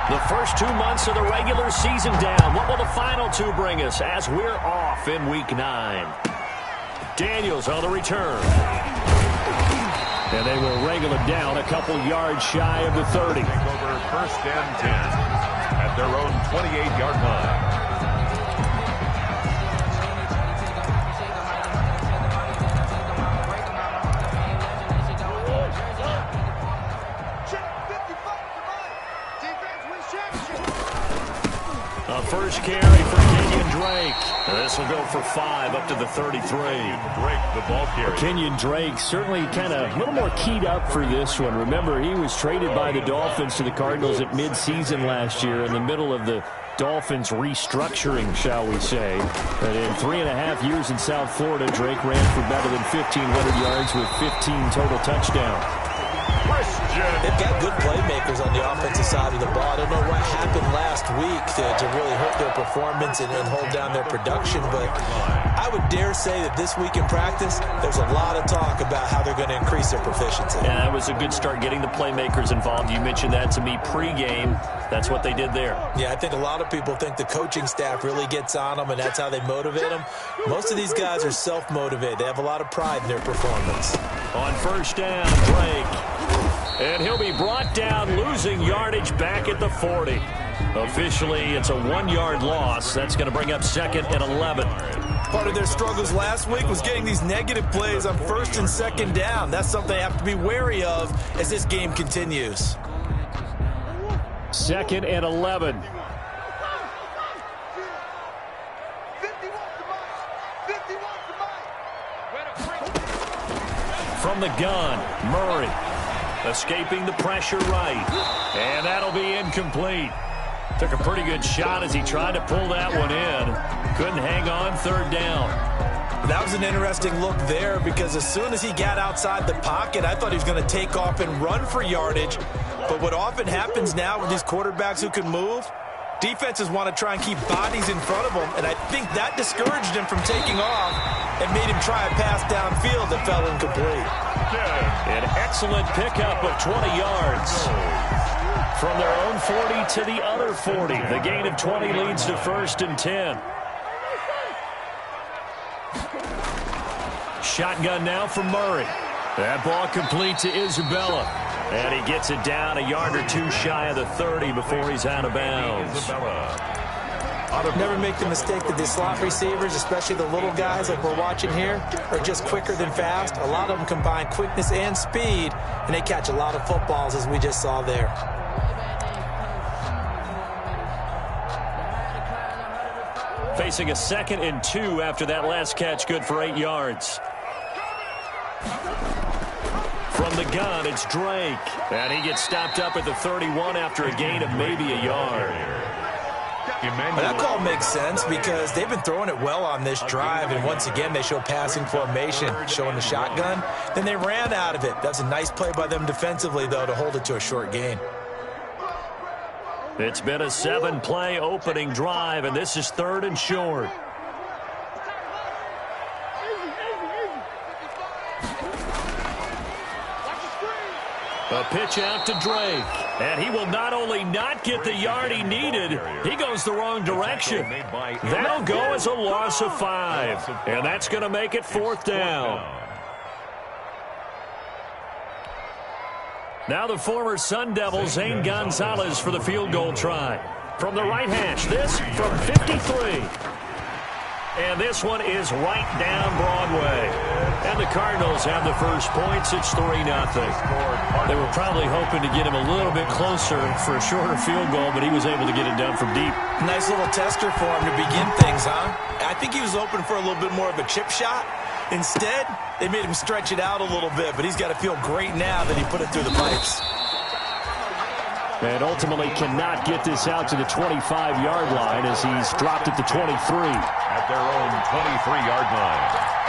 The first 2 months of the regular season down. What will the final two bring us as we're off in Week 9? Daniels on the return. And they will wrangle it down a couple yards shy of the 30. Take over first and 10 at their own 28-yard line. First carry for Kenyon Drake. This will go for 5 up to the 33. Drake, the ball carrier. Kenyon Drake certainly kind of a little more keyed up for this one. Remember, he was traded by the Dolphins to the Cardinals at midseason last year in the middle of the Dolphins restructuring, shall we say. But in 3.5 years in South Florida, Drake ran for better than 1,500 yards with 15 total touchdowns. They've got good playmakers on the offensive side of the ball. I don't know what happened last week to really hurt their performance and hold down their production, but I would dare say that this week in practice, there's a lot of talk about how they're going to increase their proficiency. Yeah, that was a good start getting the playmakers involved. You mentioned that to me pregame. That's what they did there. Yeah, I think a lot of people think the coaching staff really gets on them, and that's how they motivate them. Most of these guys are self-motivated. They have a lot of pride in their performance. On first down, Drake. And he'll be brought down, losing yardage back at the 40. Officially, it's a 1-yard loss. That's going to bring up 2nd and 11. Part of their struggles last week was getting these negative plays on 1st and 2nd down. That's something they have to be wary of as this game continues. 2nd and 11. From the gun, Murray. Escaping the pressure right. And that'll be incomplete. Took a pretty good shot as he tried to pull that one in. Couldn't hang on 3rd down. That was an interesting look there because as soon as he got outside the pocket, I thought he was going to take off and run for yardage. But what often happens now with these quarterbacks who can move, defenses want to try and keep bodies in front of them. And I think that discouraged him from taking off and made him try a pass downfield that fell incomplete. An excellent pickup of 20 yards. From their own 40 to the other 40. The gain of 20 leads to 1st and 10. Shotgun now for Murray. That ball complete to Isabella. And he gets it down a yard or two shy of the 30 before he's out of bounds. Never make the mistake that the slot receivers, especially the little guys like we're watching here, are just quicker than fast. A lot of them combine quickness and speed, and they catch a lot of footballs, as we just saw there. Facing a 2nd and 2 after that last catch, good for 8 yards. From the gun, it's Drake. And he gets stopped up at the 31 after a gain of maybe a yard. That call makes sense because they've been throwing it well on this drive, and once again they show passing formation, showing the shotgun. Then they ran out of it. That's a nice play by them defensively, though, to hold it to a short gain. It's been a 7-play opening drive, and this is 3rd and short. A pitch out to Drake. And he will not only not get the yard he needed, he goes the wrong direction. That'll go as a loss of 5. And that's going to make it 4th down. Now the former Sun Devil, Zane Gonzalez, for the field goal try. From the right hash, this from 53. And this one is right down Broadway. And the Cardinals have the first points. It's 3-0. They were probably hoping to get him a little bit closer for a shorter field goal, but he was able to get it done from deep. Nice little tester for him to begin things, huh? I think he was hoping for a little bit more of a chip shot. Instead, they made him stretch it out a little bit, but he's got to feel great now that he put it through the pipes. And ultimately cannot get this out to the 25-yard line as he's dropped at the 23. At their own 23-yard line.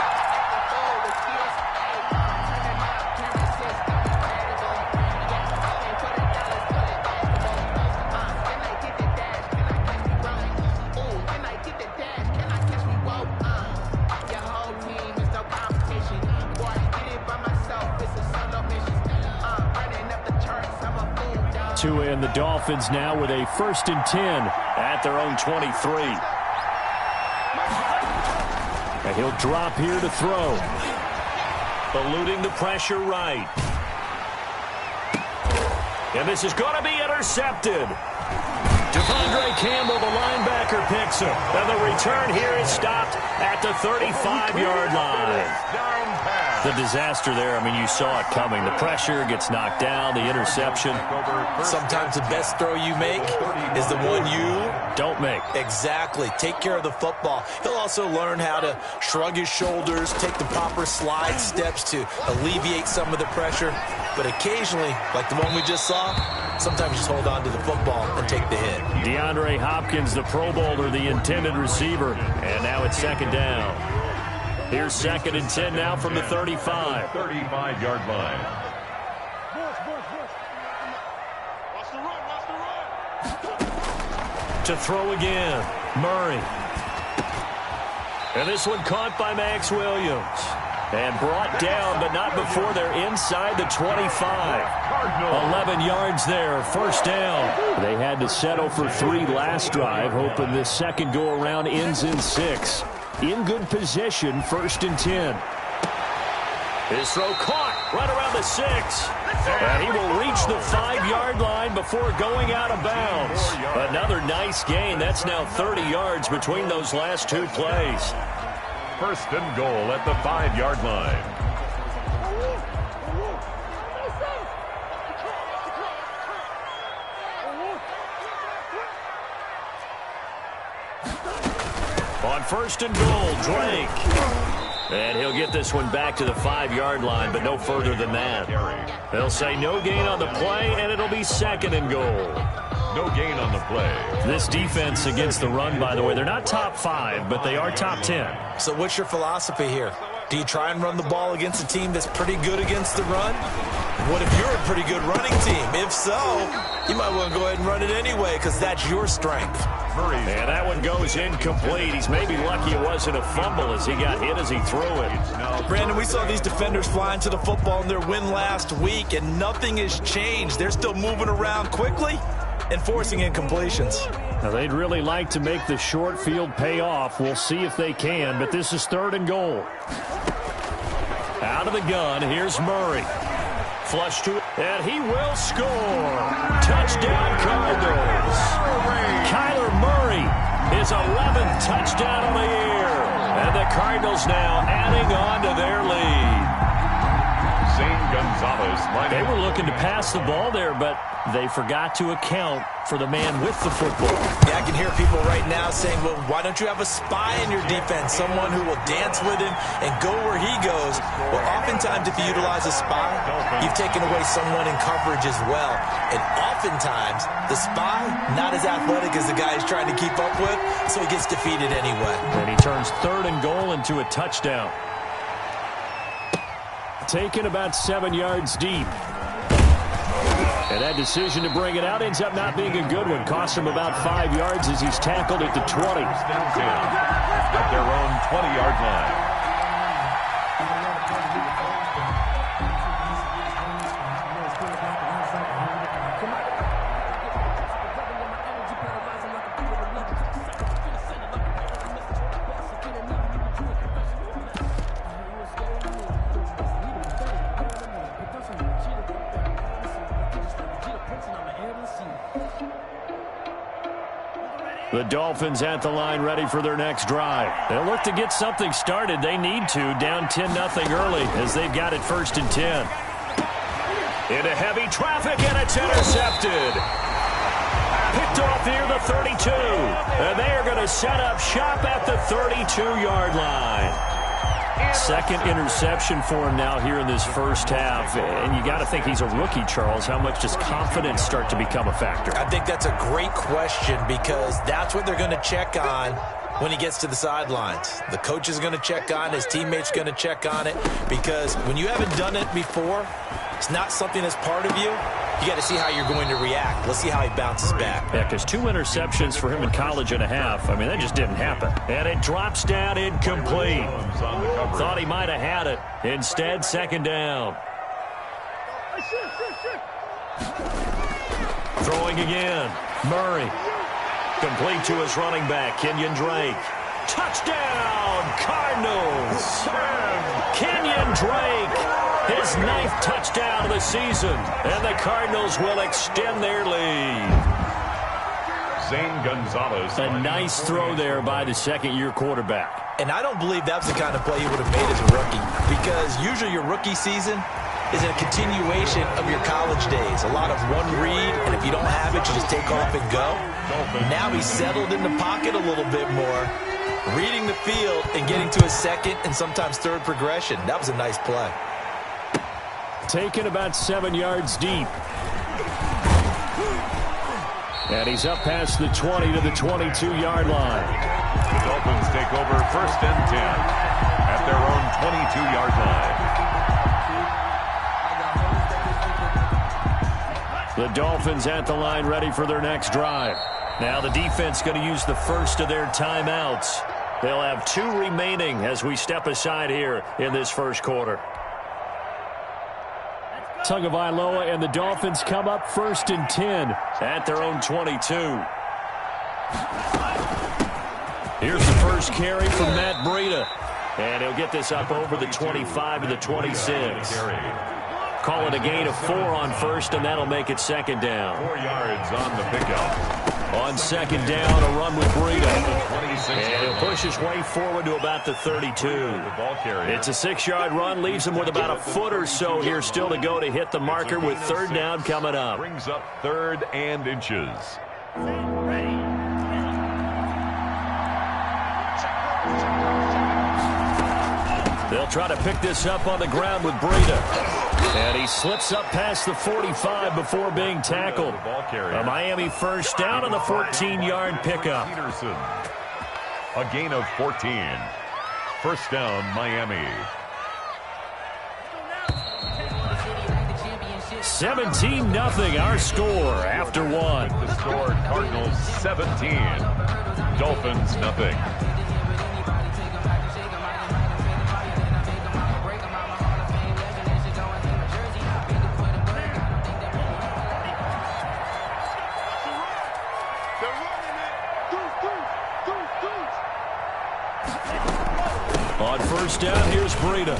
Tua and the Dolphins now with a 1st and 10 at their own 23. And he'll drop here to throw. Eluding the pressure right. And this is going to be intercepted. Devondre Campbell, the linebacker, picks him. And the return here is stopped at the 35-yard line. The disaster there, I mean, you saw it coming. The pressure gets knocked down, the interception. Sometimes the best throw you make is the one you don't make. Exactly. Take care of the football. He'll also learn how to shrug his shoulders, take the proper slide steps to alleviate some of the pressure. But occasionally, like the one we just saw, sometimes just hold on to the football and take the hit. DeAndre Hopkins, the Pro Bowler, the intended receiver. And now it's 2nd down. Here's 2nd and 10 now from the 35. 35-yard line. To throw again, Murray. And this one caught by Max Williams. And brought down, but not before they're inside the 25. 11 yards there, 1st down. They had to settle for 3 last drive, hoping this second go-around ends in 6. In good position, 1st and 10. His throw caught right around the 6. And he will reach the 5-yard line before going out of bounds. Another nice gain. That's now 30 yards between those last 2 plays. 1st and goal at the 5-yard line. On 1st and goal, Drake. And he'll get this one back to the 5-yard line, but no further than that. They'll say no gain on the play, and it'll be 2nd and goal. No gain on the play. This defense against the run, by the way, they're not top 5, but they are top 10. So what's your philosophy here? Do you try and run the ball against a team that's pretty good against the run? What if you're a pretty good running team? If so, you might want to go ahead and run it anyway because that's your strength. And that one goes incomplete. He's maybe lucky it wasn't a fumble as he got hit as he threw it. Brandon, we saw these defenders flying to the football in their win last week, and nothing has changed. They're still moving around quickly and forcing incompletions. Now, they'd really like to make the short field pay off. We'll see if they can, but this is 3rd and goal. Out of the gun, here's Murray. Flush to it, and he will score. Touchdown, Cardinals. Kyler Murray, his 11th touchdown of the year. And the Cardinals now adding on to their lead. Gonzalez. They were looking to pass the ball there, but they forgot to account for the man with the football. Yeah, I can hear people right now saying, well, why don't you have a spy in your defense, someone who will dance with him and go where he goes? Well, oftentimes if you utilize a spy, you've taken away someone in coverage as well. And oftentimes, the spy, not as athletic as the guy he's trying to keep up with, so he gets defeated anyway. And he turns 3rd and goal into a touchdown. Taken about 7 yards deep. And that decision to bring it out ends up not being a good one. Cost him about 5 yards as he's tackled at the 20. At their own 20-yard line. The Dolphins at the line ready for their next drive. They'll look to get something started. They need to. Down 10-0 early as they've got it 1st and 10. Into heavy traffic, and it's intercepted. Picked off near the 32. And they are going to set up shop at the 32-yard line. Second interception for him now here in this first half. And you got to think he's a rookie, Charles. How much does confidence start to become a factor? I think that's a great question because that's what they're going to check on when he gets to the sidelines. The coach is going to check on, his teammates going to check on it, because when you haven't done it before, it's not something that's part of you. You got to see how you're going to react. Let's see how he bounces back. Yeah, because 2 interceptions for him in college and a half. I mean, that just didn't happen. And it drops down incomplete. Thought he might have had it. Instead, 2nd down. Throwing again. Murray. Complete to his running back, Kenyon Drake. Touchdown, Cardinals! Kenyon Drake, his 9th touchdown of the season, and the Cardinals will extend their lead. Zane Gonzalez. A nice throw there by the second-year quarterback. And I don't believe that was the kind of play he would have made as a rookie, because usually your rookie season is a continuation of your college days. A lot of one read, and if you don't have it, you just take off and go. Now he's settled in the pocket a little bit more, reading the field and getting to his second and sometimes third progression. That was a nice play. Taken about 7 yards deep. And he's up past the 20 to the 22-yard line. The Dolphins take over 1st and 10 at their own 22-yard line. The Dolphins at the line ready for their next drive. Now the defense going to use the first of their timeouts. They'll have 2 remaining as we step aside here in this first quarter. Tagovailoa and the Dolphins come up 1st and 10 at their own 22. Here's the first carry from Matt Breida. And he'll get this up over the 25 to the 26. Call it a gain of 4 on first, and that'll make it 2nd down. 4 yards on the pickup. On 2nd down, a run with Breida. And he'll push his way forward to about the 32. It's a 6-yard run, leaves him with about a foot or so here still to go to hit the marker with 3rd down coming up. Brings up 3rd and inches. They'll try to pick this up on the ground with Breida. And he slips up past the 45 before being tackled. A Miami 1st down on the 14-yard pickup. Peterson. A gain of 14. 1st down, Miami. 17-0 our score after 1. The score, Cardinals 17. Dolphins nothing. On 1st down, here's Breida.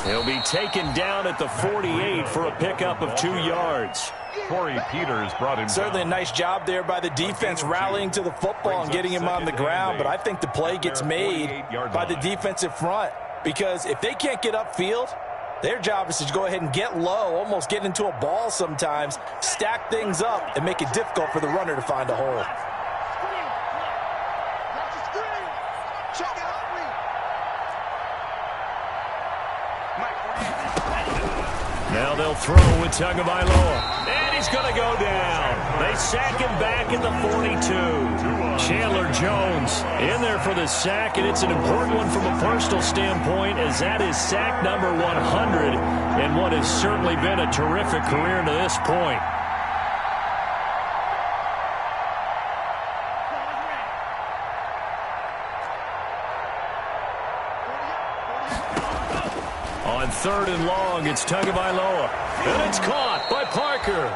He'll be taken down at the 48 for a pickup of 2 yards. Corey Peters brought him Certainly a nice job there by the defense rallying to the football and getting him on the ground, but I think the play gets made by the defensive front, because if they can't get upfield, their job is to go ahead and get low, almost get into a ball sometimes, stack things up, and make it difficult for the runner to find a hole. Now they'll throw with Tagovailoa. And he's going to go down. They sack him back at the 42. Chandler Jones in there for the sack, and it's an important one from a personal standpoint, as that is sack number 100 and what has certainly been a terrific career to this point. On 3rd and long, it's Tagovailoa. And it's caught by Parker.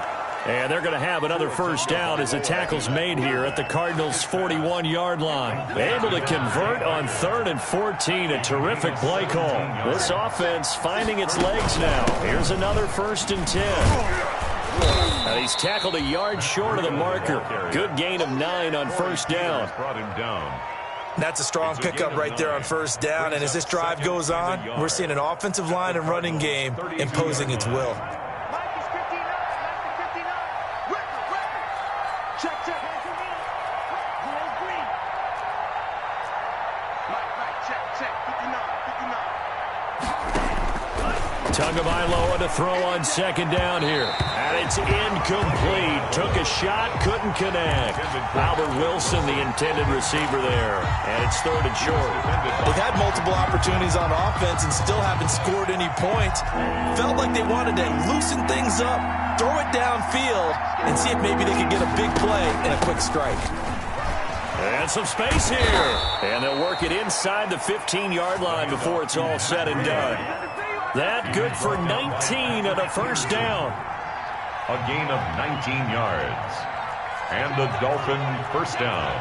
And they're going to have another 1st down as the tackle's made here at the Cardinals' 41-yard line. Able to convert on 3rd and 14. A terrific play call. This offense finding its legs now. Here's another 1st and 10. And he's tackled a yard short of the marker. Good gain of 9 on 1st down. Brought him down. That's a strong pickup right there on 1st down, and as this drive goes on, we're seeing an offensive line and running game imposing its will. Tagovailoa to throw on 2nd down here. And it's incomplete. Took a shot, couldn't connect. Albert Wilson, the intended receiver there. And it's 3rd and short. They've had multiple opportunities on offense and still haven't scored any points. Felt like they wanted to loosen things up, throw it downfield, and see if maybe they could get a big play and a quick strike. And some space here. And they'll work it inside the 15-yard line before it's all said and done. That good for 19 and a 1st down. A gain of 19 yards. And the Dolphin first down.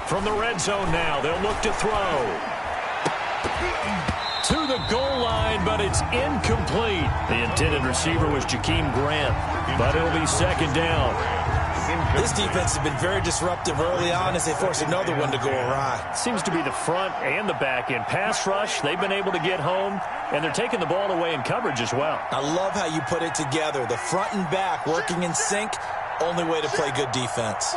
From the red zone now, they'll look to throw. To the goal line, but it's incomplete. The intended receiver was Jakeem Grant, but it'll be second down. This defense has been very disruptive early on as they force another one to go awry. Seems to be the front and the back end. Pass rush, they've been able to get home, and they're taking the ball away in coverage as well. I love how you put it together. The front and back working in sync, only way to play good defense.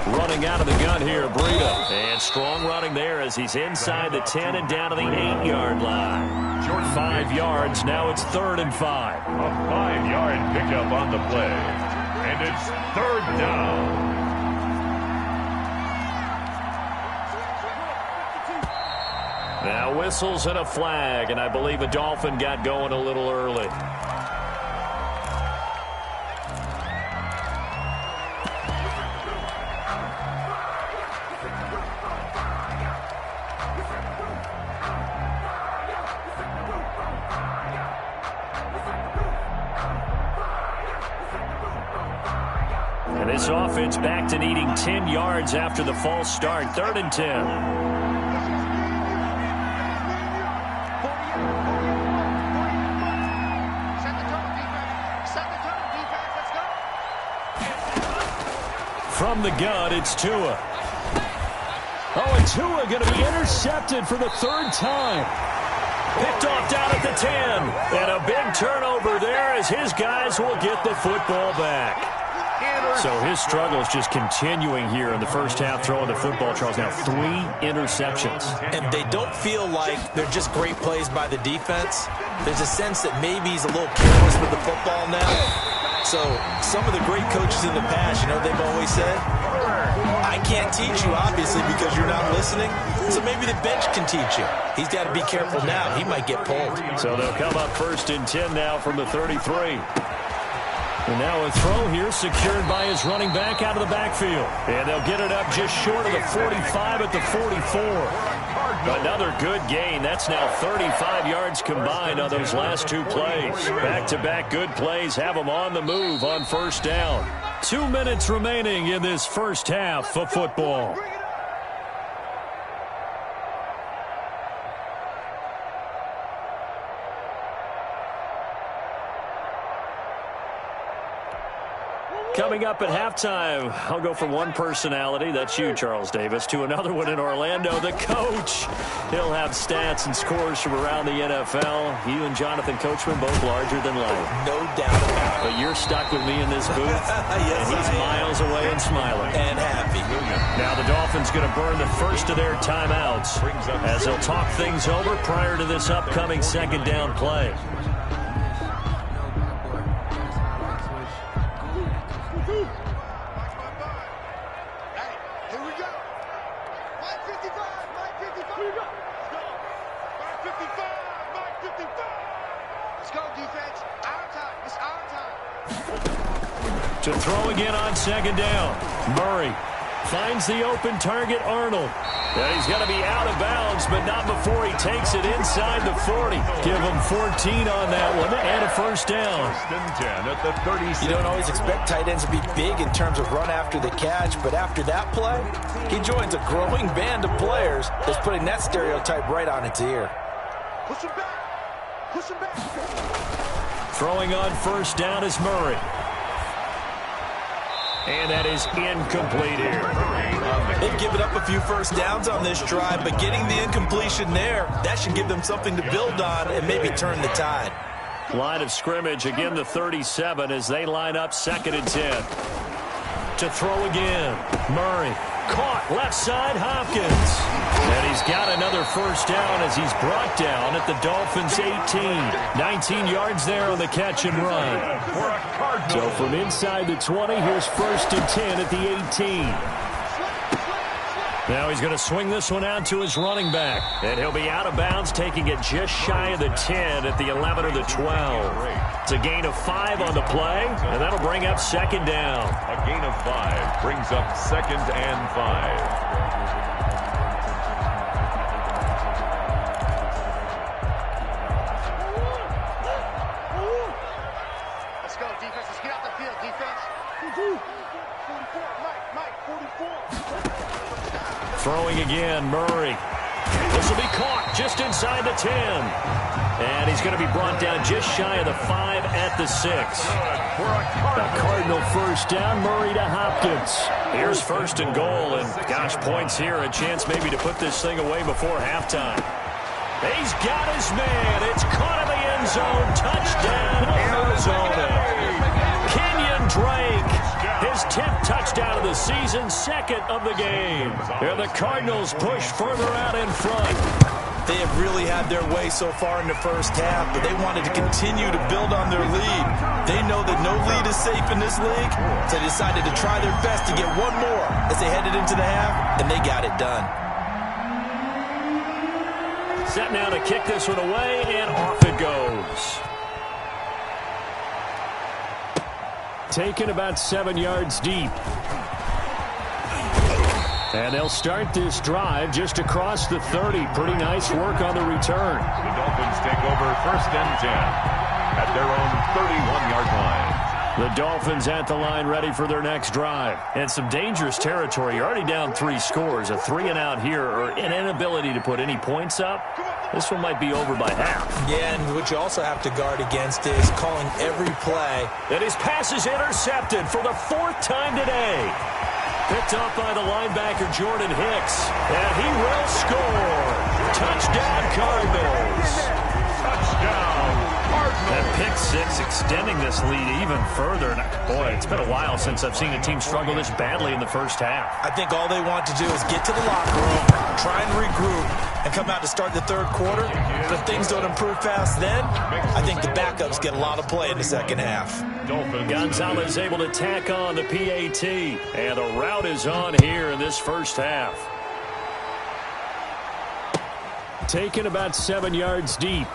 Running out of the gun here, Breida. And strong running there as he's inside the 10 and down to the 8-yard line. 5 yards, now it's 3rd and 5. A 5-yard pickup on the play. And it's 3rd down. Now whistles and a flag, and I believe a Dolphin got going a little early. And this offense back to needing 10 yards after the false start. 3rd and 10. From the gun, it's Tua. Oh, and Tua going to be intercepted for the 3rd time. Picked off down at the 10. And a big turnover there as his guys will get the football back. So his struggle is just continuing here in the first half, throwing the football. Charles, now 3 interceptions. And they don't feel like they're just great plays by the defense. There's a sense that maybe he's a little careless with the football now. So some of the great coaches in the past, you know, they've always said, I can't teach you, obviously, because you're not listening. So maybe the bench can teach you. He's got to be careful now. He might get pulled. So they'll come up 1st and 10 now from the 33. And now a throw here secured by his running back out of the backfield. And they'll get it up just short of the 45 at the 44. Another good gain. That's now 35 yards combined on those last 2 plays. Back-to-back good plays have them on the move on 1st down. 2 minutes remaining in this first half of football. Coming up at halftime, I'll go from one personality, that's you, Charles Davis, to another one in Orlando, the coach. He'll have stats and scores from around the NFL. You and Jonathan Coachman both larger than life. No doubt about it. But you're stuck with me in this booth, yes, and he's miles away and smiling. And happy. Now the Dolphins going to burn the first of their timeouts as they'll talk things over prior to this upcoming 2nd down play. To throw again on 2nd down. Murray finds the open target, Arnold. And he's going to be out of bounds, but not before he takes it inside the 40. Give him 14 on that one and a 1st down. 1st and 10 at the 36. You don't always expect tight ends to be big in terms of run after the catch, but after that play, he joins a growing band of players that's putting that stereotype right on its ear. Push him back. Push him back. Throwing on 1st down is Murray. And that is incomplete here. They've given up a few 1st downs on this drive, but getting the incompletion there, that should give them something to build on and maybe turn the tide. Line of scrimmage, again the 37 as they line up 2nd and 10. To throw again, Murray. Caught left side, Hopkins. And he's got another 1st down as he's brought down at the Dolphins' 18. 19 yards there on the catch and run. So from inside the 20, here's 1st and 10 at the 18. Now he's going to swing this one out to his running back. And he'll be out of bounds, taking it just shy of the 10 at the 11 or the 12. It's a gain of 5 on the play, and that'll bring up 2nd down. A gain of 5 brings up 2nd and 5. go, defense. Let's get out the field, defense. 44, Mike, 44. Throwing again, Murray. This will be caught just inside the 10. And he's going to be brought down just shy of the 5 at the 6. The Cardinal first down, Murray to Hopkins. Here's first and goal, and gosh, points here, a chance maybe to put this thing away before halftime. He's got his man. It's caught in the end zone. Touchdown, Arizona. Kenyon Drake, his 10th touchdown of the season, 2nd of the game. And the Cardinals push further out in front. They have really had their way so far in the first half, but they wanted to continue to build on their lead. They know that no lead is safe in this league, so they decided to try their best to get one more as they headed into the half, and they got it done. Set now to kick this one away, and off it goes. Taken about 7 yards deep. And they'll start this drive just across the 30. Pretty nice work on the return. The Dolphins take over first and 10 at their own 31-yard line. The Dolphins at the line ready for their next drive. And some dangerous territory. You're already down 3 scores. A 3-and-out here or an inability to put any points up. This one might be over by half. Yeah, and what you also have to guard against is calling every play. And his pass is intercepted for the 4th time today. Picked up by the linebacker, Jordan Hicks. And he will score. Touchdown, Cardinals. Touchdown, Cardinals. That pick 6 extending this lead even further. And boy, it's been a while since I've seen a team struggle this badly in the first half. I think all they want to do is get to the locker room, try and regroup, and come out to start the third quarter. But if things don't improve fast then, I think the backups get a lot of play in the second half. Gonzalez able to tack on the PAT. And the route is on here in this first half. Taken about 7 yards deep.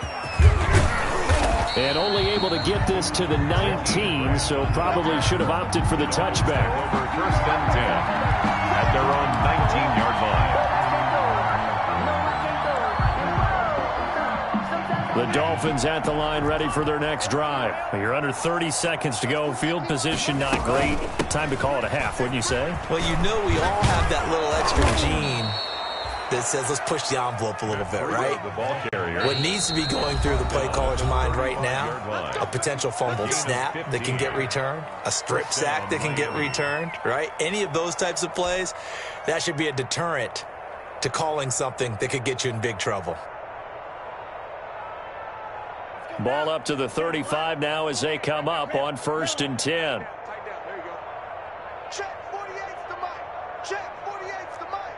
And only able to get this to the 19, so probably should have opted for the touchback. Over first and 10 at their own 19-yard line. The Dolphins at the line ready for their next drive. You're under 30 seconds to go. Field position not great. Time to call it a half, wouldn't you say? Well, you know we all have that little extra gene that says let's push the envelope a little bit, right? The ball carrier. What needs to be going through the play caller's mind right now, a potential fumbled snap that can get returned, a strip sack that can get returned, right? Any of those types of plays, that should be a deterrent to calling something that could get you in big trouble. Ball up to the 35 now as they come up on first and 10. There you go. Check 48's the mic. Check 48's the mic.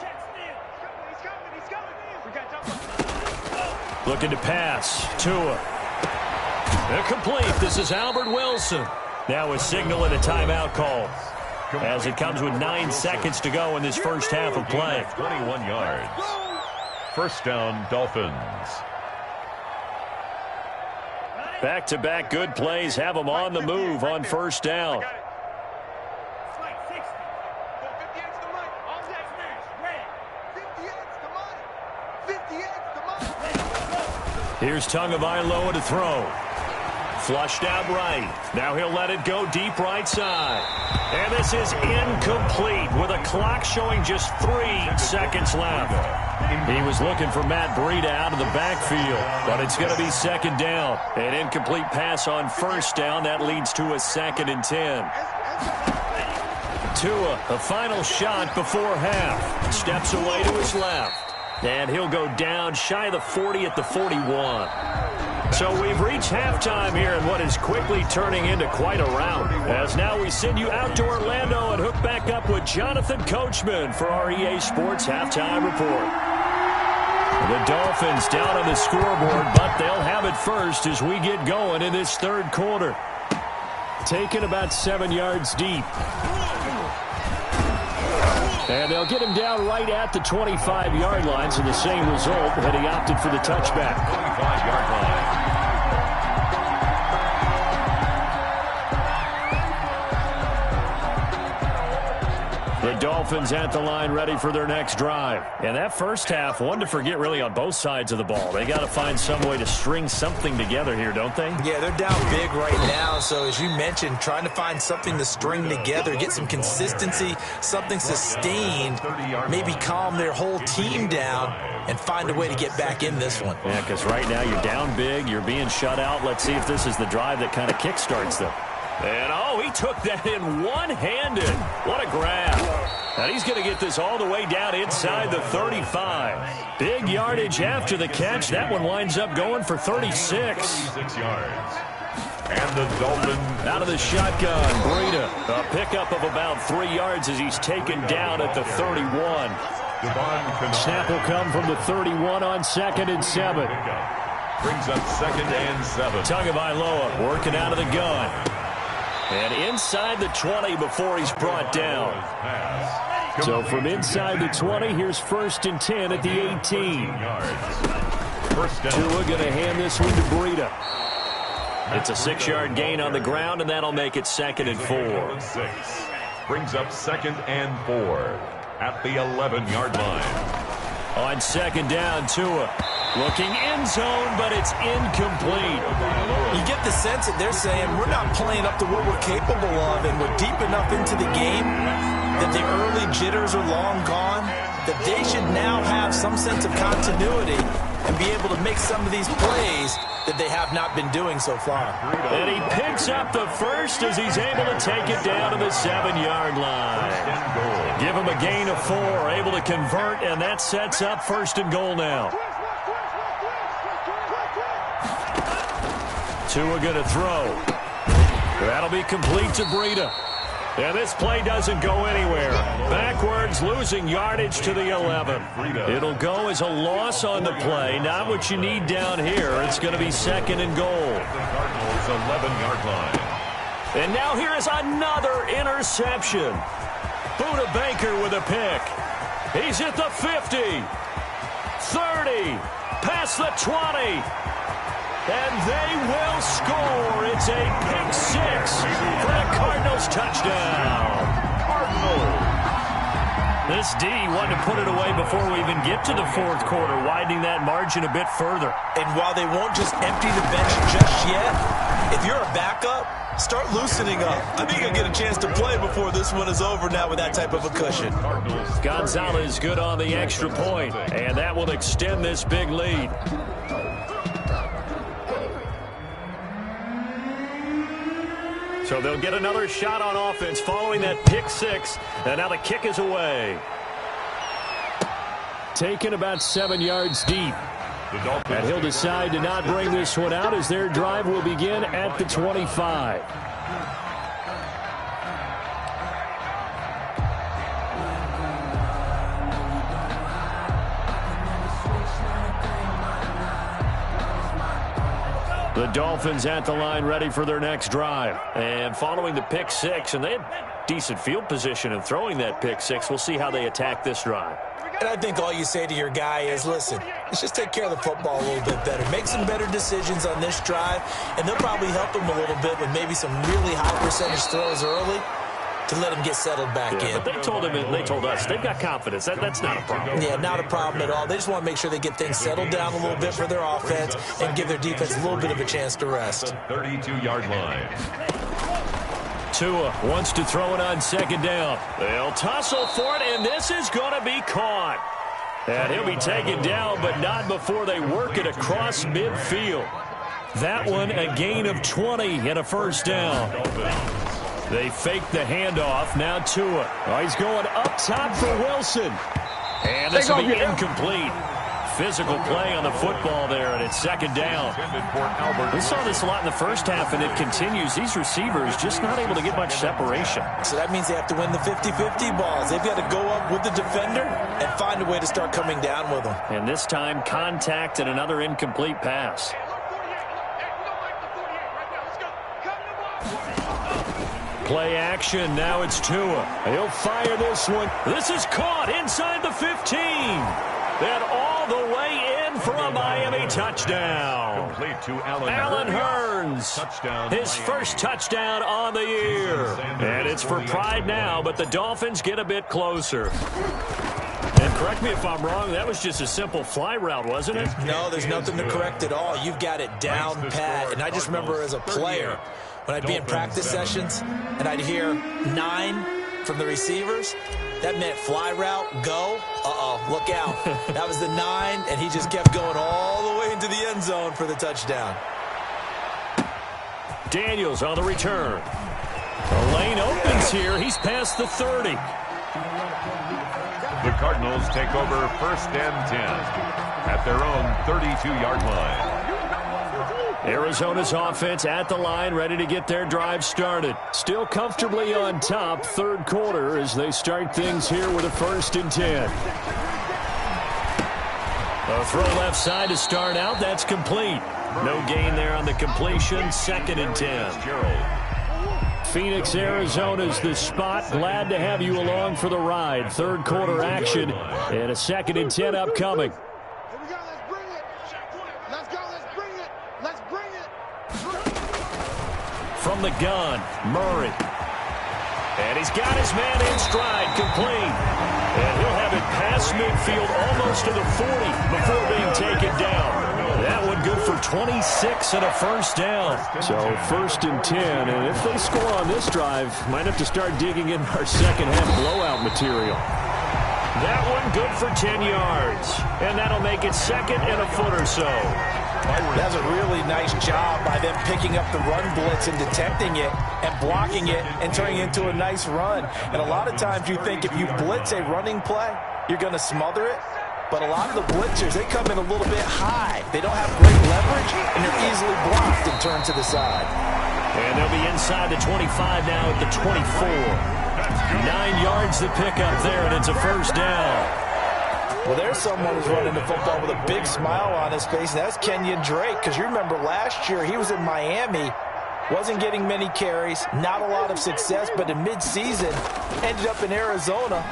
Check steal. He's coming. We got double. Looking to pass. Tua. Incomplete. This is Albert Wilson. Now a signal and a timeout call. As it comes with 9 seconds to go in this first half of play. 21 yards. First down, Dolphins. Back-to-back good plays have them on the move on first down. Here's Tagovailoa to throw. Flushed out right. Now he'll let it go deep right side. And this is incomplete with a clock showing just 3 seconds left. He was looking for Matt Breida out of the backfield, but it's going to be second down. An incomplete pass on first down. That leads to a 2nd and 10. Tua, the final shot before half. Steps away to his left. And he'll go down shy of the 40 at the 41. So we've reached halftime here in what is quickly turning into quite a rout. As now we send you out to Orlando and hook back up with Jonathan Coachman for our EA Sports Halftime Report. The Dolphins down on the scoreboard, but they'll have it first as we get going in this third quarter. Taken about 7 yards deep. And they'll get him down right at the 25-yard line, so the same result, and he opted for the touchback. 25-yard line. The Dolphins at the line ready for their next drive. And that first half, one to forget really on both sides of the ball. They got to find some way to string something together here, don't they? Yeah, they're down big right now. So as you mentioned, trying to find something to string together, get some consistency, something sustained, maybe calm their whole team down and find a way to get back in this one. Yeah, because right now you're down big, you're being shut out. Let's see if this is the drive that kind of kickstarts them. And, oh, he took that in one-handed. What a grab. And he's going to get this all the way down inside the 35. Big yardage after the catch. That one winds up going for 36. 36 yards. And the Dolphins out of the shotgun, Breida. A pickup of about 3 yards as he's taken down at the 31. Snap will come from the 31 on 2nd and 7. Brings up 2nd and 7. Tagovailoa working out of the gun. And inside the 20 before he's brought down. So from inside the 20, here's 1st and 10 at the 18. Tua going to hand this one to Breida. It's a 6-yard gain on the ground, and that'll make it 2nd and 4. Brings up 2nd and 4 at the 11-yard line. On 2nd down, Tua looking end zone, but it's incomplete. You get the sense that they're saying we're not playing up to what we're capable of, and we're deep enough into the game that the early jitters are long gone, that they should now have some sense of continuity and be able to make some of these plays that they have not been doing so far. And he picks up the first as he's able to take it down to the 7-yard line. Give him a gain of 4, able to convert, and that sets up 1st and goal now. Tua going to throw. That'll be complete to Breida. And this play doesn't go anywhere. Backwards, losing yardage to the 11. It'll go as a loss on the play. Not what you need down here. It's going to be 2nd and goal. The Cardinals' 11-yard line. And now here is another interception. Buda Baker with a pick. He's at the 50. 30. Past the 20. And they will score. It's a pick 6 for the Cardinals touchdown. Cardinals. This D wanted to put it away before we even get to the 4th quarter, widening that margin a bit further. And while they won't just empty the bench just yet, if you're a backup, start loosening up. I think you'll get a chance to play before this one is over now with that type of a cushion. Gonzalez good on the extra point, and that will extend this big lead. So they'll get another shot on offense following that pick 6. And now the kick is away. Taken about 7 yards deep. And he'll decide to not bring this one out as their drive will begin at the 25. The Dolphins at the line ready for their next drive. And following the pick 6, and they had decent field position in throwing that pick 6. We'll see how they attack this drive. And I think all you say to your guy is, listen, let's just take care of the football a little bit better. Make some better decisions on this drive, and they'll probably help him a little bit with maybe some really high percentage throws early to let him get settled back in. But they told him, they told us, they've got confidence. That's not a problem. Yeah, not a problem at all. They just want to make sure they get things settled down a little bit for their offense and give their defense a little bit of a chance to rest. 32-yard line. Tua wants to throw it on 2nd down. They'll tussle for it, and this is going to be caught. And he'll be taken down, but not before they work it across midfield. That one, a gain of 20 and a 1st down. They fake the handoff. Now Tua. Oh, he's going up top for Wilson. And this will be incomplete. Physical play on the football there, and it's 2nd down. We saw this a lot in the first half, and it continues. These receivers just not able to get much separation. So that means they have to win the 50-50 balls. They've got to go up with the defender and find a way to start coming down with them. And this time, contact and another incomplete pass. Play action. Now it's Tua. He'll fire this one. This is caught inside the 15. And all the way in for a Miami touchdown. Complete to Allen Hurd Burns. His first touchdown on the year. And it's for pride now, but the Dolphins get a bit closer. And correct me if I'm wrong, that was just a simple fly route, wasn't it? No, there's nothing to correct at all. You've got it down pat. And I just remember as a player, when I'd be in practice sessions and I'd hear 9 from the receivers, that meant fly route, go. Look out. That was the 9, and he just kept going all the way into the end zone for the touchdown. Daniels on the return. The lane opens here. He's past the 30. The Cardinals take over 1st and 10 at their own 32-yard line. Arizona's offense at the line, ready to get their drive started. Still comfortably on top, 3rd quarter, as they start things here with a 1st and 10. A throw left side to start out. That's complete. No gain there on the completion. 2nd and 10. Phoenix, Arizona's the spot. Glad to have you along for the ride. 3rd quarter action and a 2nd and 10 upcoming. Here we go. Let's bring it. Let's go. Let's bring it. Let's bring it. From the gun, Murray. And he's got his man in stride, complete. And he'll have it past midfield almost to the 40 before being taken down. That one good for 26 and a 1st down. So 1st and 10, and if they score on this drive, might have to start digging in our second half blowout material. That one good for 10 yards, and that'll make it 2nd and a foot or so. That's a really nice job by them picking up the run blitz and detecting it and blocking it and turning it into a nice run. And a lot of times you think if you blitz a running play, you're going to smother it. But a lot of the blitzers, they come in a little bit high. They don't have great leverage, and they're easily blocked and turned to the side. And they'll be inside the 25 now at the 24. 9 yards to pick up there, and it's a 1st down. Well, there's someone who's running the football with a big smile on his face, and that's Kenyon Drake, because you remember last year he was in Miami, wasn't getting many carries, not a lot of success, but in midseason ended up in Arizona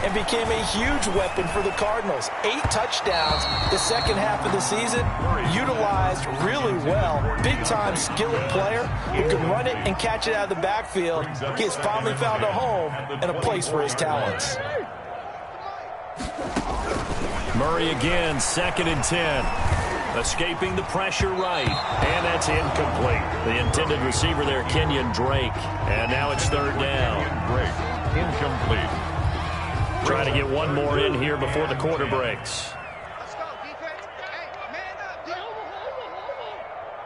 and became a huge weapon for the Cardinals. 8 touchdowns the second half of the season, utilized really well. Big-time skilled player who can run it and catch it out of the backfield. He has finally found a home and a place for his talents. Murray again, 2nd and 10. Escaping the pressure right, and that's incomplete. The intended receiver there, Kenyon Drake. And now it's 3rd down. Drake, incomplete. Try to get one more in here before the quarter breaks. Let's go, defense. Hey, man up.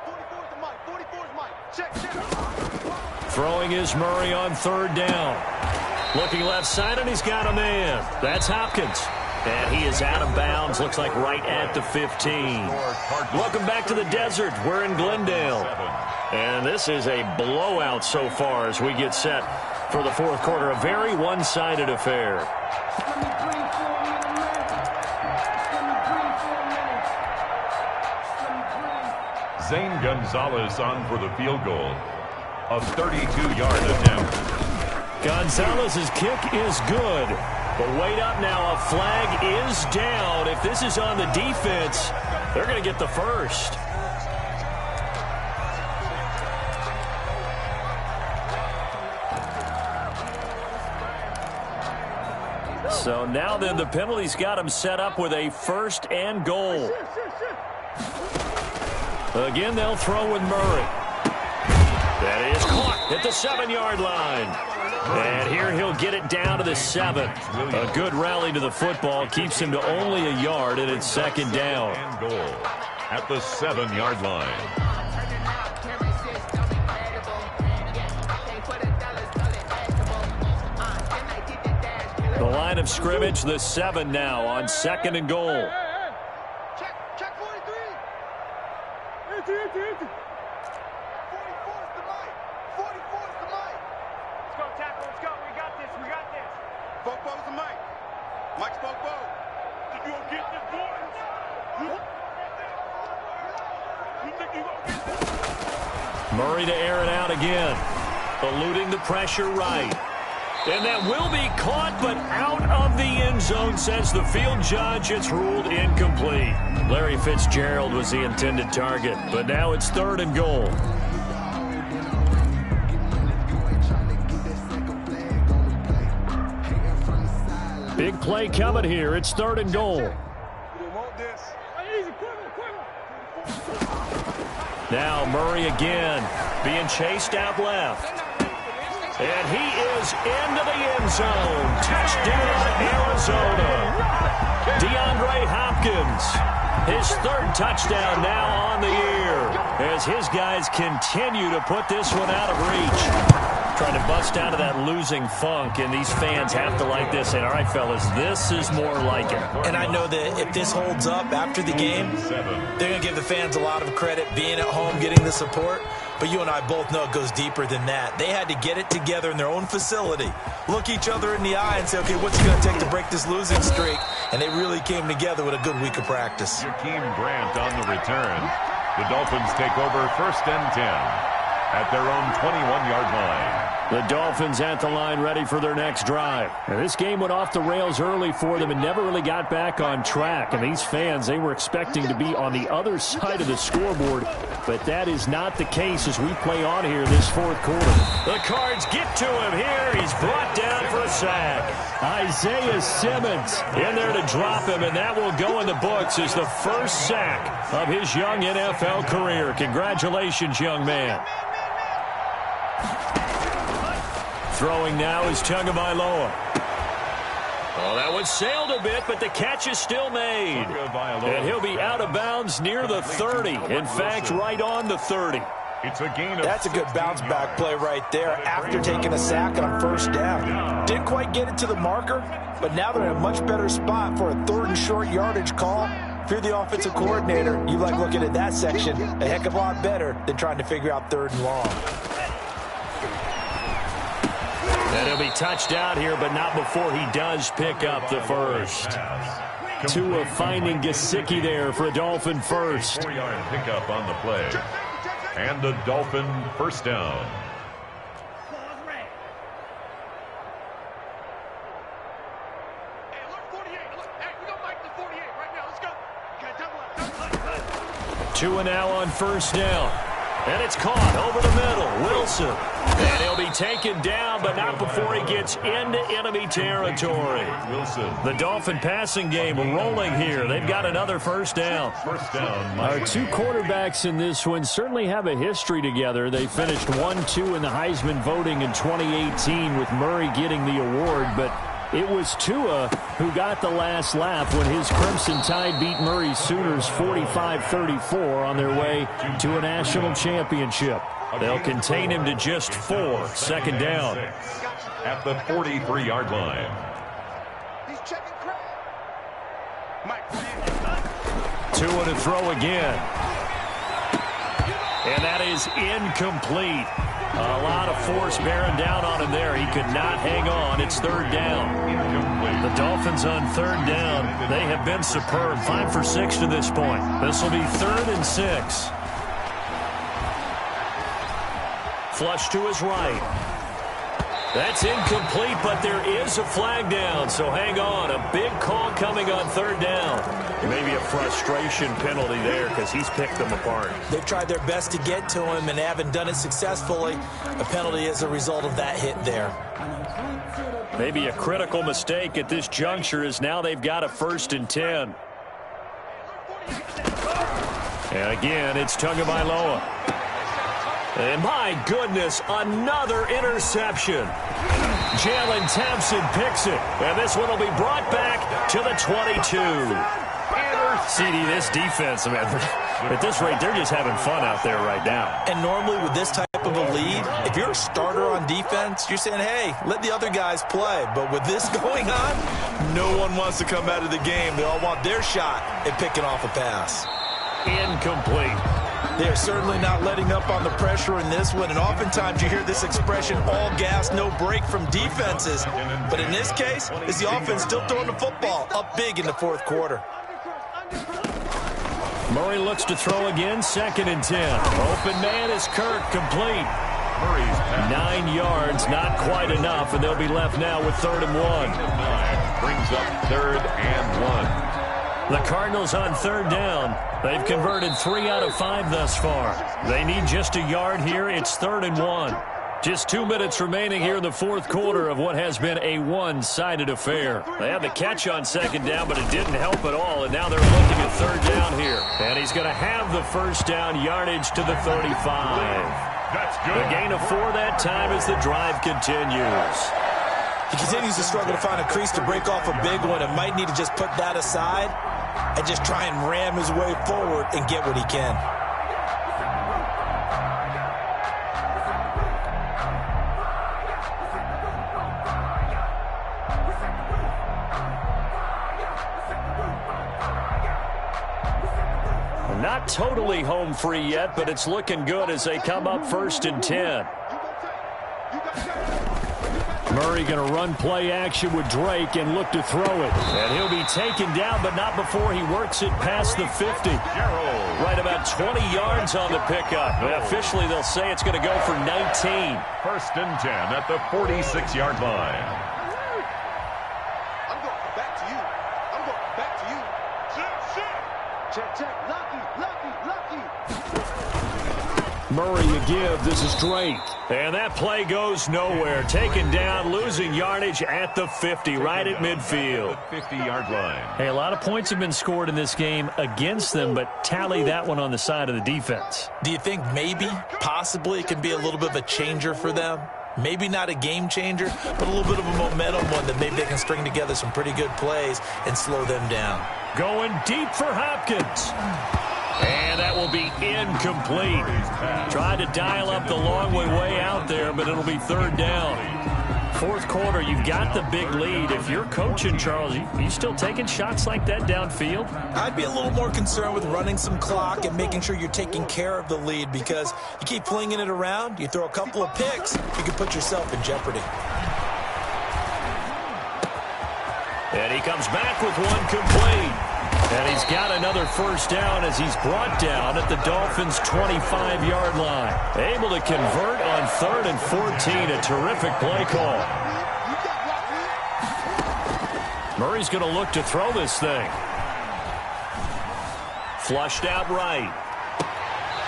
44's the mic. 44's mic. Check. Throwing is Murray on 3rd down. Looking left side, and he's got a man. That's Hopkins. And he is out of bounds, looks like right at the 15. Welcome back to the desert. We're in Glendale. And this is a blowout so far as we get set for the 4th quarter. A very one-sided affair. Zane Gonzalez on for the field goal. A 32-yard attempt. Gonzalez's kick is good. But wait up now, a flag is down. If this is on the defense, they're going to get the 1st. So now then the penalty's got him set up with a 1st and goal. Again, they'll throw with Murray. That is caught at the 7-yard line. And here he'll get it down to the 7. A good rally to the football keeps him to only a yard, and it's 2nd down. And goal at the 7-yard line. The line of scrimmage, the 7 now on 2nd and goal. Check 43. 44's the mic. 44's the mic. Let's go, tackle. Let's go. We got this. Fopo's the mic. Mike's Fopo. You gonna get this, boys? You think you gonna get this? Murray to air it out again. Eluding the pressure right. And that will be caught, but out of the end zone, says the field judge. It's ruled incomplete. Larry Fitzgerald was the intended target, but now it's 3rd and goal. Big play coming here. It's 3rd and goal. Now Murray again, being chased out left. And he is into the end zone. Touchdown, Arizona. DeAndre Hopkins, his 3rd touchdown now on the year, as his guys continue to put this one out of reach. Trying to bust out of that losing funk, and these fans have to like this. And all right, fellas, this is more like it. And I know that if this holds up after the game, they're going to give the fans a lot of credit being at home, getting the support. But you and I both know it goes deeper than that. They had to get it together in their own facility, look each other in the eye and say, okay, what's it going to take to break this losing streak? And they really came together with a good week of practice. Jakeem Grant on the return. The Dolphins take over 1st and 10 at their own 21-yard line. The Dolphins at the line, ready for their next drive. Now, this game went off the rails early for them and never really got back on track. And these fans, they were expecting to be on the other side of the scoreboard, but that is not the case as we play on here this 4th quarter. The Cards get to him here. He's brought down for a sack. Isaiah Simmons in there to drop him, and that will go in the books as the first sack of his young NFL career. Congratulations, young man. Throwing now is Tagovailoa. Oh, that one sailed a bit, but the catch is still made. And he'll be out of bounds near the 30. In fact, right on the 30. It's a gain of That's a good bounce-back play right there after taking a sack on 1st down. Didn't quite get it to the marker, but now they're in a much better spot for a 3rd and short yardage call. If you're the offensive coordinator, you like looking at that section a heck of a lot better than trying to figure out 3rd and long. And he'll be touched out here, but not before he does pick up the first. Tua finding Gesicki there for a Dolphin first. 4-yard pickup on the play. And the Dolphin first down. Tua now on 1st down. And it's caught over the middle. Wilson. And he'll be taken down, but not before he gets into enemy territory. Wilson. The Dolphin passing game rolling here. They've got another first down. First down. Our 2 quarterbacks in this one certainly have a history together. They finished 1-2 in the Heisman voting in 2018 with Murray getting the award, but it was Tua who got the last laugh when his Crimson Tide beat Murray's Sooners 45-34 on their way to a national championship. They'll contain him to just 4. 2nd down. At the 43-yard line. Tua to throw again. And that is incomplete. A lot of force bearing down on him there. He could not hang on. It's 3rd down. The Dolphins on 3rd down. They have been superb. 5 for 6 to this point. This will be 3rd and 6. Flush to his right. That's incomplete, but there is a flag down, so hang on. A big call coming on 3rd down. Maybe a frustration penalty there because he's picked them apart. They've tried their best to get to him and haven't done it successfully. A penalty is a result of that hit there. Maybe a critical mistake at this juncture is now they've got a 1st and 10. And again, it's Tagovailoa. And my goodness, another interception. Jalen Thompson picks it. And this one will be brought back to the 22. CD, this defense, man, at this rate, they're just having fun out there right now. And normally with this type of a lead, if you're a starter on defense, you're saying, hey, let the other guys play. But with this going on, no one wants to come out of the game. They all want their shot at picking off a pass. Incomplete. They're certainly not letting up on the pressure in this one, and oftentimes you hear this expression, all gas, no break from defenses. But in this case, is the offense still throwing the football up big in the 4th quarter. Murray looks to throw again, 2nd and 10. Open man is Kirk, complete. 9 yards, not quite enough, and they'll be left now with 3rd and 1. Brings up 3rd and 1. The Cardinals on 3rd down. They've converted 3 out of 5 thus far. They need just a yard here. It's 3rd and 1. Just 2 minutes remaining here in the fourth quarter of what has been a one-sided affair. They had the catch on second down, but it didn't help at all, and now they're looking at third down here. And he's going to have the first down yardage to the 35. That's good. A gain of 4 that time as the drive continues. He continues to struggle to find a crease to break off a big one and might need to just put that aside and just try and ram his way forward and get what he can. Not totally home free yet, but it's looking good as they come up 1st and 10. Murray going to run play action with Drake and look to throw it. And he'll be taken down, but not before he works it past the 50. Right about 20 yards on the pickup. But officially, they'll say it's going to go for 19. 1st and 10 at the 46-yard line. I'm going back to you. I'm going back to you. Check, check. Lucky. Murray a give. This is Drake. And that play goes nowhere. Taken down, losing yardage at the 50, right at midfield. 50-yard line. Hey, a lot of points have been scored in this game against them, but tally that one on the side of the defense. Do you think maybe, possibly, it can be a little bit of a changer for them? Maybe not a game changer, but a little bit of a momentum one that maybe they can string together some pretty good plays and slow them down. Going deep for Hopkins. And that will be incomplete. Tried to dial up the long way out there, but it'll be third down. Fourth quarter, you've got the big lead. If you're coaching, Charles, you still taking shots like that downfield? I'd be a little more concerned with running some clock and making sure you're taking care of the lead, because you keep flinging it around, you throw a couple of picks, you can put yourself in jeopardy. And he comes back with one complete. And he's got another first down as he's brought down at the Dolphins' 25-yard line. Able to convert on 3rd and 14. A terrific play call. Murray's going to look to throw this thing. Flushed out right.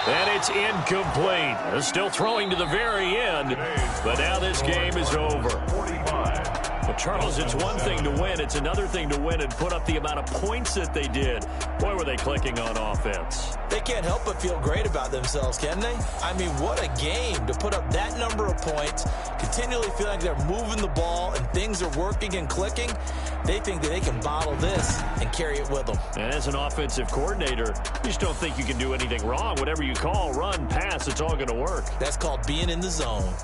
And it's incomplete. They're still throwing to the very end. But now this game is over. But Charles, it's one thing to win. It's another thing to win and put up the amount of points that they did. Boy, were they clicking on offense. They can't help but feel great about themselves, can they? I mean, what a game to put up that number of points, continually feel like they're moving the ball and things are working and clicking. They think that they can bottle this and carry it with them. And as an offensive coordinator, you just don't think you can do anything wrong. Whatever you call, run, pass, it's all going to work. That's called being in the zone.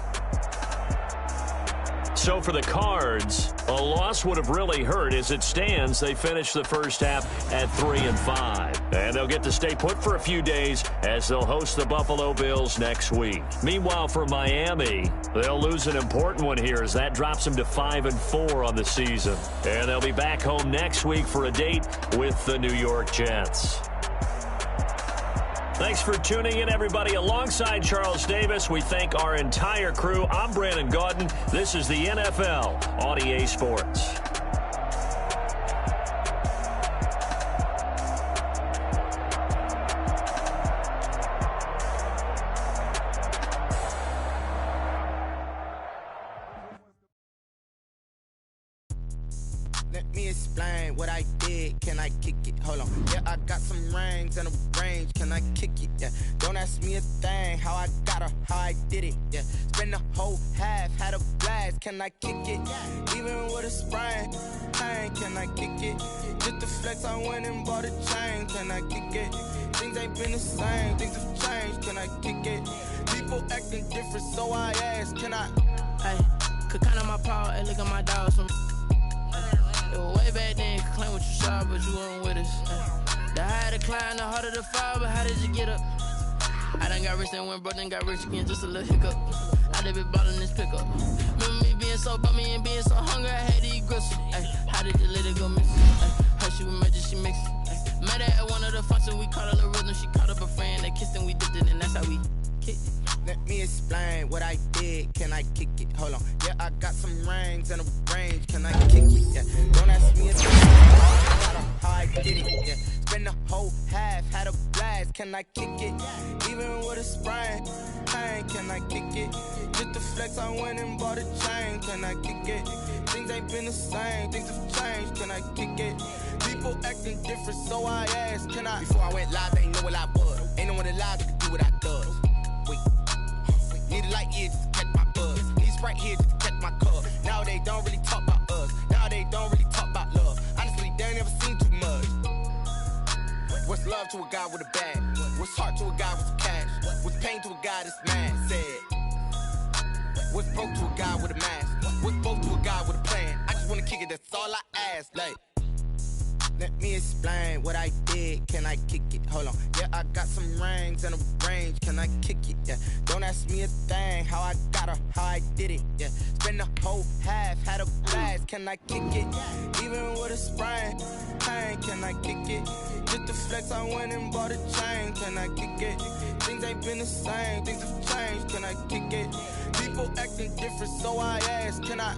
So for the Cards, a loss would have really hurt. As it stands, they finish the first half at 3-5. And they'll get to stay put for a few days as they'll host the Buffalo Bills next week. Meanwhile, for Miami, they'll lose an important one here as that drops them to 5-4 on the season. And they'll be back home next week for a date with the New York Jets. Thanks for tuning in, everybody. Alongside Charles Davis, we thank our entire crew. I'm Brandon Gaudin. This is the NFL on EA Sports. Let me explain what I did. Can I kick it? Hold on. Yeah, I got some rings and a range. Can I kick it? Yeah. Don't ask me a thing. How I got her, how I did it. Yeah. Spend the whole half, had a blast. Can I kick it? Even with a sprain. Pain, can I kick it? Just the flex, I went and bought a chain. Can I kick it? Things ain't been the same. Things have changed. Can I kick it? People acting different, so I ask. Can I? Hey, could count on my power and look at my dogs. It was way back then, you could claim what you saw, but you weren't with us. The higher the climb, the harder the fall, but how did you get up? I done got rich and went broke, then got rich again, just a little hiccup. I done been ballin' this pickup. Remember me being so bummy and being so hungry, I had to eat gristle. Ay, how did you let it go missing? Her she was magic, she mixed it. Met her at one of the functions, we caught her the rhythm, she caught up a friend, they kissed and we dipped it, and that's how we kicked it. Let me explain what I did. Can I kick it? Hold on. Yeah, I got some rings and a range. Can I kick it? Yeah. Don't ask me a thing. How I did it. Yeah. Spend the whole half, had a blast. Can I kick it? Even with a sprain. Pain, can I kick it? Just to flex, I went and bought a chain. Can I kick it? Things ain't been the same, things have changed. Can I kick it? People acting different, so I asked, can I? Before I went live, they ain't know what I was. Ain't no one alive that could do what I does. Wait, need a light here just to catch my buzz. Need Sprite here just to catch my cup. Now they don't really talk about us. Now they don't really talk about love. Honestly, they ain't never seen too much. What's love to a guy with a bag? What's heart to a guy with some cash? What's pain to a guy that's mad? Said. What's broke to a guy with a mask? What's broke to a guy with a plan? I just wanna kick it, that's all I ask. Like, let me explain what I did. Can I kick it? Hold on. Yeah, I got some rings and a range. Can I kick it? Yeah. Don't ask me a thing. How I got her, how I did it. Yeah. Spend the whole half, had a blast. Can I kick it? Even with a sprain. Pain, can I kick it? Just to flex, I went and bought a chain. Can I kick it? Things ain't been the same. Things have changed. Can I kick it? People acting different, so I asked, can I?